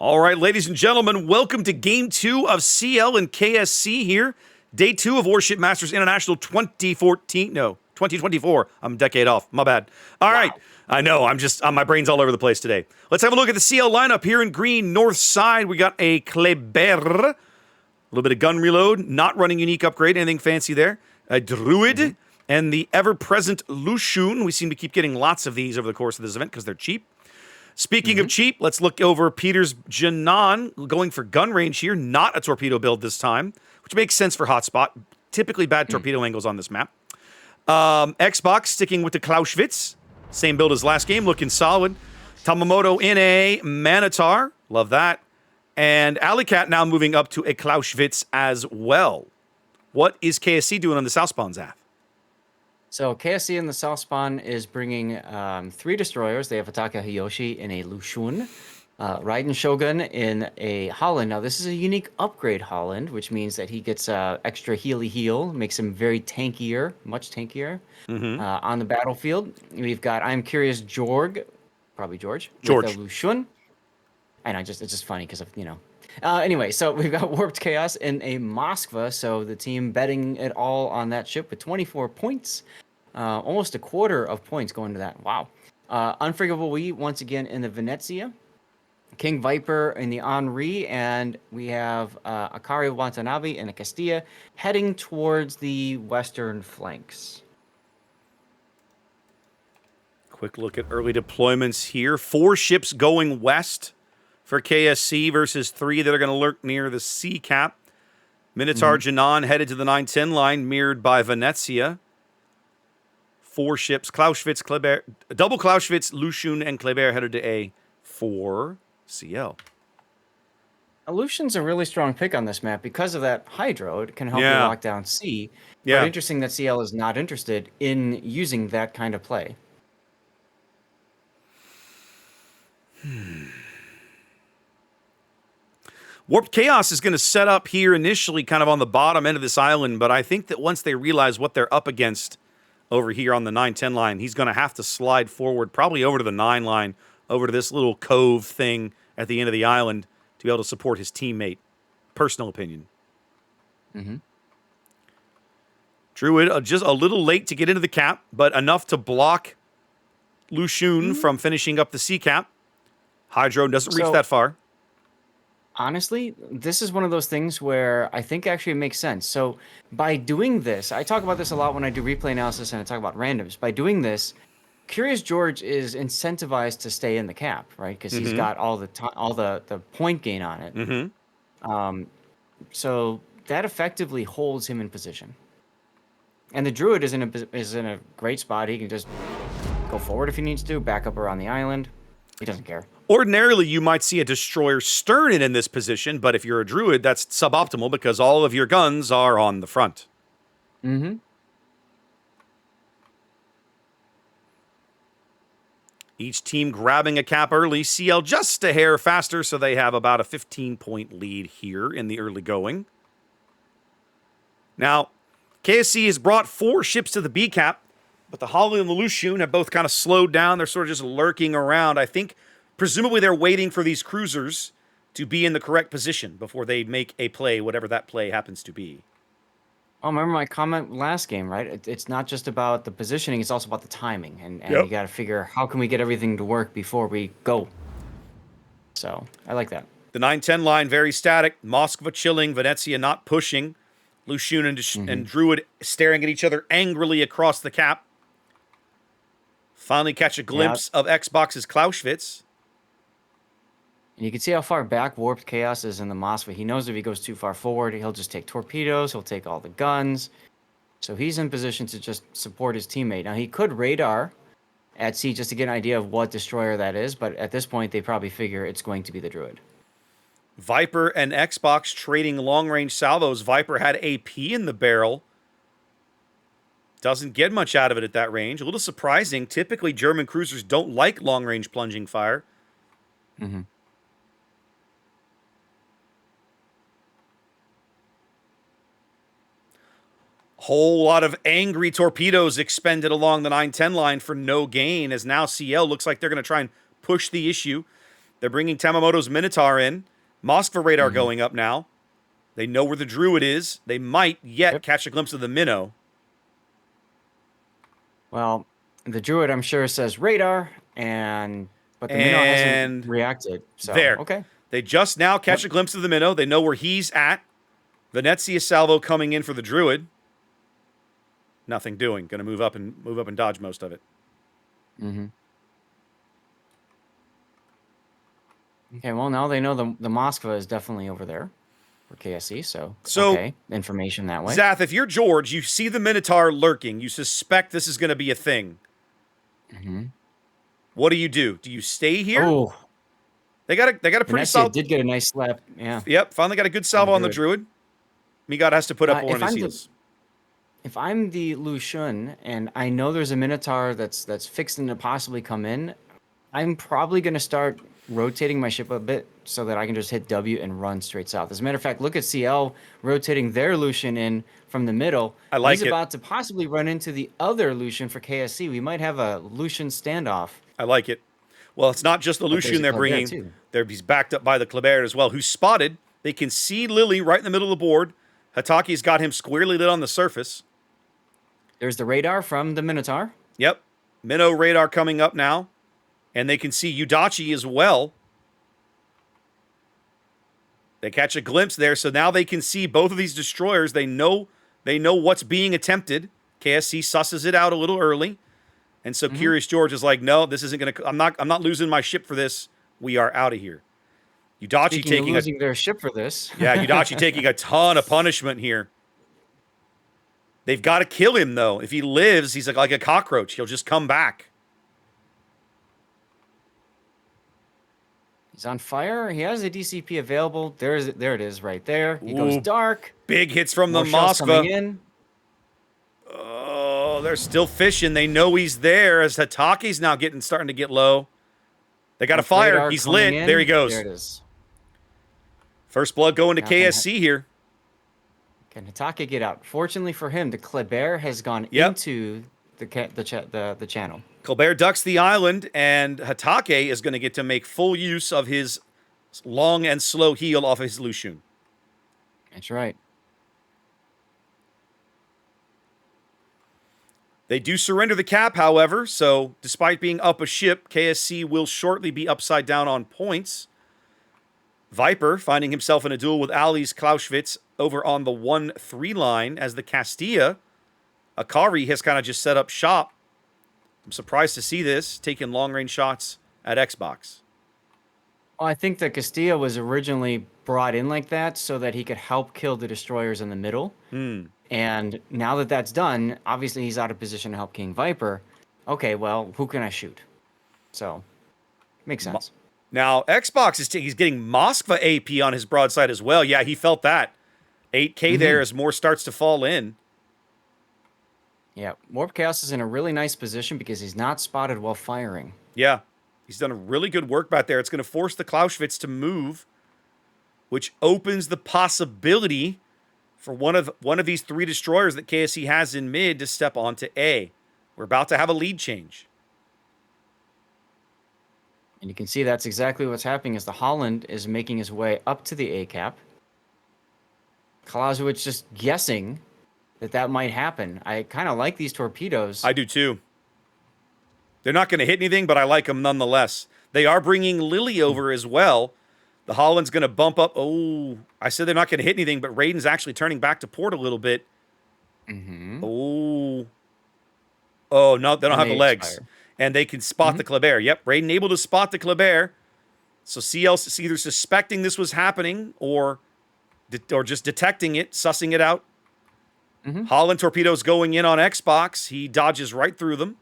All right, ladies and gentlemen, welcome to Game 2 of CL and KSC here. Day 2 of Warship Masters International 2024. I'm a decade off. My bad. All right. I know. My brain's all over the place today. Let's have a look at the CL lineup here in green. North side, we got a Kleber. A little bit of gun reload. Not running unique upgrade. Anything fancy there. A Druid. And the ever-present Lushun. We seem to keep getting lots of these over the course of this event because they're cheap. Speaking of cheap, let's look over Peter's Janan, going for gun range here, not a torpedo build this time, which makes sense for Hotspot. Typically bad torpedo angles on this map. Xbox sticking with the Clausewitz, same build as last game, looking solid. Tamamoto in a Manitar, love that. And Alleycat now moving up to a Clausewitz as well. What is KSC doing on the South Spawn, Zath? So KSC in the South Spawn is bringing 3 destroyers. They have Ataka Hiyoshi in a Lushun, Raiden Shogun in a Holland. Now this is a unique upgrade Holland, which means that he gets extra heal, makes him very tankier, much tankier on the battlefield. We've got I'm Curious Jorg, probably George. With a Lushun. And it's just funny because of, Anyway, so we've got Warped Chaos in a Moskva, so the team betting it all on that ship with 24 points. Almost a quarter of points going to that. Wow. Unforgivable We, once again, in the Venezia. King Viper in the Henri, and we have Akari Watanabe in a Castilla heading towards the western flanks. Quick look at early deployments here. 4 ships going west for KSC versus 3 that are going to lurk near the sea cap. Minotaur Janan headed to the 910 line, mirrored by Venezia. 4 ships, Clausewitz, Kleber, double Clausewitz, Lushun, and Kleber headed to A for CL. Lushun's a really strong pick on this map because of that Hydro. It can help you lock down C. But interesting that CL is not interested in using that kind of play. Warped Chaos is going to set up here initially kind of on the bottom end of this island, but I think that once they realize what they're up against over here on the 910 line, he's going to have to slide forward, probably over to the 9 line, over to this little cove thing at the end of the island to be able to support his teammate. Personal opinion. Druid, just a little late to get into the cap, but enough to block Lushun from finishing up the C cap. Hydro doesn't reach that far. Honestly, this is one of those things where I think actually it makes sense. So by doing this, I talk about this a lot when I do replay analysis and I talk about randoms. By doing this, Curious George is incentivized to stay in the cap, right? Because he's got all the point gain on it. So that effectively holds him in position. And the Druid is in a great spot. He can just go forward if he needs to, back up around the island. He doesn't care. Ordinarily, you might see a destroyer stern in this position, but if you're a Druid, that's suboptimal because all of your guns are on the front. Each team grabbing a cap early. CL just a hair faster, so they have about a 15-point lead here in the early going. Now, KSC has brought 4 ships to the B cap, but the Holly and the Lushun have both kind of slowed down. They're sort of just lurking around. I think, presumably, they're waiting for these cruisers to be in the correct position before they make a play, whatever that play happens to be. Oh, remember my comment last game, right? It's not just about the positioning, it's also about the timing. And you got to figure, how can we get everything to work before we go? So, I like that. The 910 line, very static. Moskva chilling, Venezia not pushing. Lushun and Druid staring at each other angrily across the cap. Finally catch a glimpse of Xbox's Clausewitz. And you can see how far back Warped Chaos is in the Moskva. He knows if he goes too far forward, he'll just take torpedoes, he'll take all the guns. So he's in position to just support his teammate. Now, he could radar at sea just to get an idea of what destroyer that is, but at this point, they probably figure it's going to be the Druid. Viper and Xbox trading long-range salvos. Viper had AP in the barrel. Doesn't get much out of it at that range. A little surprising. Typically, German cruisers don't like long-range plunging fire. Whole lot of angry torpedoes expended along the 910 line for no gain, as now CL looks like they're going to try and push the issue. They're bringing Tamamoto's Minotaur in. Moskva radar going up now. They know where the Druid is. They might yet catch a glimpse of the Minnow. Well, the Druid, I'm sure, says radar, but the Minnow hasn't reacted. So, there. Okay. They just now catch a glimpse of the Minnow. They know where he's at. Venezia salvo coming in for the Druid. Nothing doing. Going to move up and dodge most of it. Okay, well, now they know the Moskva is definitely over there for KSC, so okay, information that way. Zath, if you're George, you see the Minotaur lurking. You suspect this is going to be a thing. What do? Do you stay here? Oh, they got a pretty Venezia solid. did get a nice slap. Yeah. Yep, finally got a good salvo on the Druid. Migad has to put up one of his heals. If I'm the Lu Xun and I know there's a Minotaur that's fixing to possibly come in, I'm probably going to start rotating my ship a bit so that I can just hit W and run straight south. As a matter of fact, look at CL rotating their Lucian in from the middle. I like He's about to possibly run into the other Lucian for KSC. We might have a Lucian standoff. I like it. Well, it's not just the Lucian they're bringing. He's backed up by the Kleber as well, who's spotted. They can see Lily right in the middle of the board. Hataki's got him squarely lit on the surface. There's the radar from the Minotaur. Yep. Minnow radar coming up now. And they can see Udachi as well. They catch a glimpse there, so now they can see both of these destroyers. They know what's being attempted. KSC susses it out a little early. And so Curious George is like, no, this isn't going to... I'm not losing my ship for this. We are out of here. Udachi taking losing their ship for this. Yeah, Udachi taking a ton of punishment here. They've got to kill him, though. If he lives, he's like a cockroach. He'll just come back. He's on fire. He has a DCP available. There it is right there. He goes dark. Big hits from the Moskva. Oh, they're still fishing. They know he's there as Hataki's now starting to get low. They got a fire. He's lit. There he goes. There it is. First blood going to KSC here. Can Hatake get out? Fortunately for him, the Kleber has gone into the channel. Colbert ducks the island, and Hatake is going to get to make full use of his long and slow heal off his Lucian. That's right. They do surrender the cap, however, so despite being up a ship, KSC will shortly be upside down on points. Viper finding himself in a duel with Ali's Clausewitz over on the 1-3 line as the Castilla. Akari has kind of just set up shop. I'm surprised to see this, taking long-range shots at Xbox. Well, I think that Castilla was originally brought in like that so that he could help kill the destroyers in the middle. And now that that's done, obviously he's out of position to help King Viper. Okay, well, who can I shoot? So, makes sense. Now, Xbox he's getting Moskva AP on his broadside as well. Yeah, he felt that. 8K there as more starts to fall in. Yeah, Warp Chaos is in a really nice position because he's not spotted while firing. Yeah, he's done a really good work back there. It's going to force the Clausewitz to move, which opens the possibility for one of these 3 destroyers that KSC has in mid to step onto A. We're about to have a lead change. And you can see that's exactly what's happening as the Holland is making his way up to the A cap. Clausewitz just guessing that might happen. I kind of like these torpedoes. I do too. They're not going to hit anything, but I like them nonetheless. They are bringing Lily over as well. The Holland's going to bump up. Oh, I said they're not going to hit anything, but Raiden's actually turning back to port a little bit. Oh, no, they don't have the legs. And they can spot the Kleber. Yep, Raiden able to spot the Kleber. So CL's either suspecting this was happening or just detecting it, sussing it out. Holland torpedoes going in on Xbox. He dodges right through them.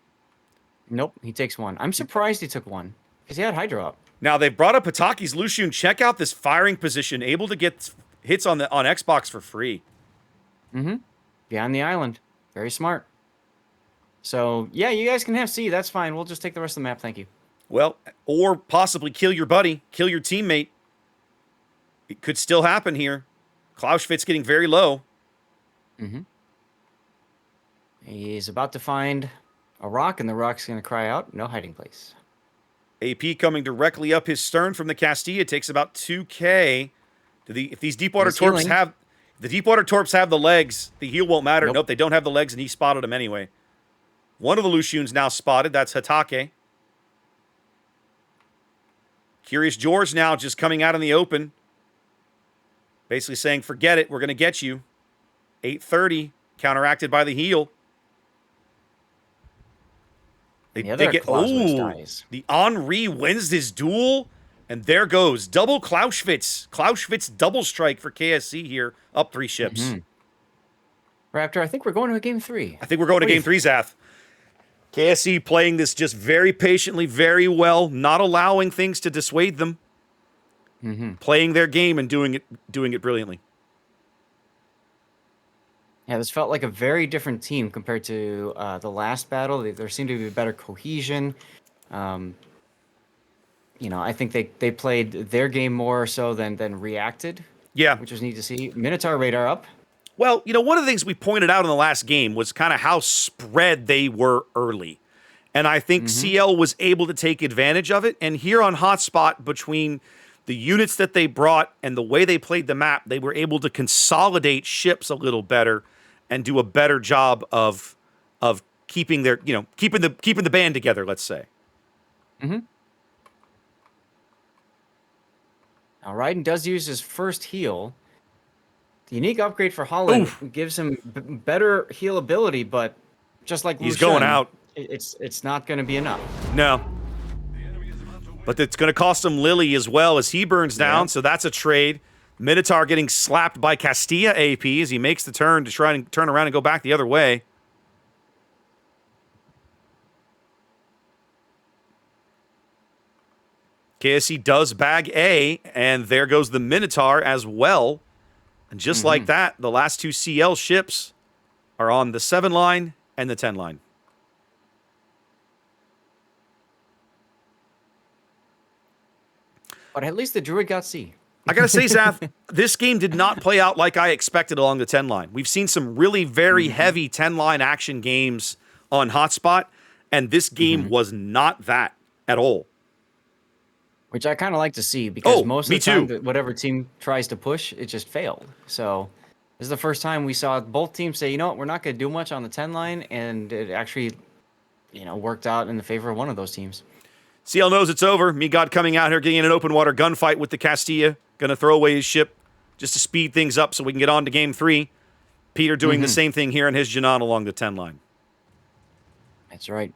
Nope, he takes one. I'm surprised he took one because he had Hydro up. Now they've brought up Hataki's Lucian. Check out this firing position, able to get hits on Xbox for free. Behind the island, very smart. So yeah, you guys can have C. That's fine. We'll just take the rest of the map. Thank you. Well, or possibly kill your buddy, kill your teammate. It could still happen here. Clausewitz getting very low. He's about to find a rock, and the rock's going to cry out, no hiding place. AP coming directly up his stern from the Castilla. Takes about 2K. If these deepwater He's torps healing. have the deepwater torps have the legs, the heal won't matter. Nope. Nope, they don't have the legs, and he spotted them anyway. One of the Lushuns now spotted. That's Hatake. Curious George now just coming out in the open. Basically saying, forget it, we're going to get you. 8:30, counteracted by the heal. They get, dies. the Henri wins this duel, and there goes. Double Clausewitz. Clausewitz double strike for KSC here, up 3 ships. Raptor, I think we're going to a game 3. I think we're going to game 3, Zath. KSC playing this just very patiently, very well, not allowing things to dissuade them. Playing their game and doing it brilliantly. Yeah, this felt like a very different team compared to the last battle. There seemed to be better cohesion. I think they played their game more so than reacted. Yeah. Which was neat to see. Minotaur radar up. Well, one of the things we pointed out in the last game was kind of how spread they were early. And I think CL was able to take advantage of it. And here on Hotspot, between the units that they brought and the way they played the map, they were able to consolidate ships a little better and do a better job of keeping their, keeping the band together, let's say. Now, Raiden does use his first heal. The unique upgrade for Holland gives him better heal ability, but just like he's Lushan, going out. It's not going to be enough. No. But it's going to cost him Lily as well as he burns down, so that's a trade. Minotaur getting slapped by Castilla AP as he makes the turn to try and turn around and go back the other way. KSC does bag A, and there goes the Minotaur as well. And just like that, the last 2 CL ships are on the 7 line and the 10 line. But at least the Druid got C. I got to say, Zath, this game did not play out like I expected along the 10 line. We've seen some really very heavy 10 line action games on Hotspot, and this game was not that at all. Which I kind of like to see because most of the time, too. whatever team tries to push, it just failed. So this is the first time we saw both teams say, we're not going to do much on the 10 line, and it actually, worked out in the favor of one of those teams. CL knows it's over. Me-God coming out here, getting in an open water gunfight with the Castilla. Going to throw away his ship just to speed things up so we can get on to game 3. Peter doing the same thing here in his Janan along the 10 line. That's right.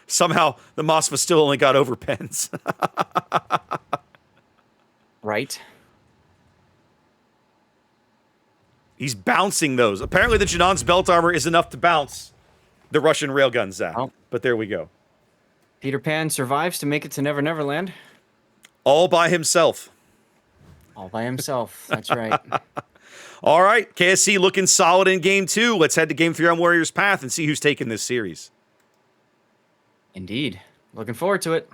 Somehow, the Mosfa still only got over pens. Right. He's bouncing those. Apparently, the Janan's belt armor is enough to bounce the Russian railguns, Zach. Oh. But there we go. Peter Pan survives to make it to Never Never Land. All by himself. All by himself. That's right. All right, KSC looking solid in game 2. Let's head to game 3 on Warriors Path and see who's taking this series. Indeed. Looking forward to it.